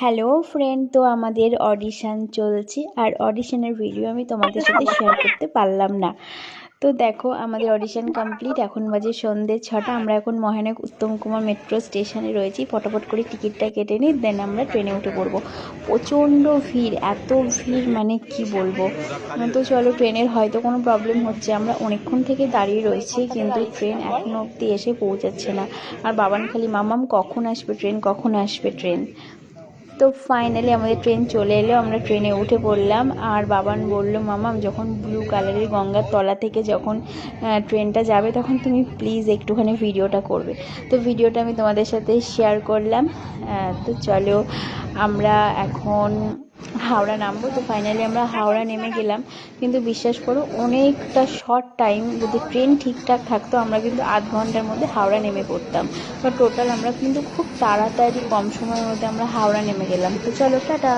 Hello friend, তো আমাদের audition চলছে আর অডিশনের ভিডিও আমি তোমাদের সাথে শেয়ার করতে পারলাম না। তো দেখো আমাদের অডিশন কমপ্লিট, এখন বাজে সন্ধ্যে 6টা। আমরা এখন মহানায়ক উত্তম কুমার মেট্রো স্টেশনে রয়েছি। ফটাফট করে টিকিটটা কেটে নিই, দেন আমরা ট্রেনে উঠে পড়বো। প্রচণ্ড ভিড়, এত ভিড় মানে কি বলবো। তো চলো, ট্রেনের হয়তো কোনো প্রবলেম হচ্ছে, আমরা অনেকক্ষণ থেকে দাঁড়িয়ে রয়েছি কিন্তু ট্রেন এখনও অবধি এসে পৌঁছাচ্ছে না। আর বাবান খালি মামাম কখন আসবে ট্রেন, কখন আসবে ট্রেন। তো ফাইনালি আমাদের ট্রেন চলে এলো, আমরা ট্রেনে উঠে পড়লাম। আর বাবান বলল, মামাম যখন ব্লু কালারের গঙ্গার তলা থেকে যখন ট্রেনটা যাবে তখন তুমি প্লিজ একটুখানি ভিডিওটা করবে। তো ভিডিওটা আমি তোমাদের সাথে শেয়ার করলাম। তো চলো আমরা এখন হাওড়া নামবো। তো ফাইনালি আমরা হাওড়া নেমে গেলাম, কিন্তু বিশ্বাস করো অনেকটা শর্ট টাইম, যদি ট্রেন ঠিকঠাক থাকতো আমরা কিন্তু আধ ঘন্টার মধ্যে হাওড়া নেমে পড়তাম। তো টোটাল আমরা কিন্তু খুব তাড়াতাড়ি কম সময়ের মধ্যে আমরা হাওড়া নেমে গেলাম। তো চলো টাটা।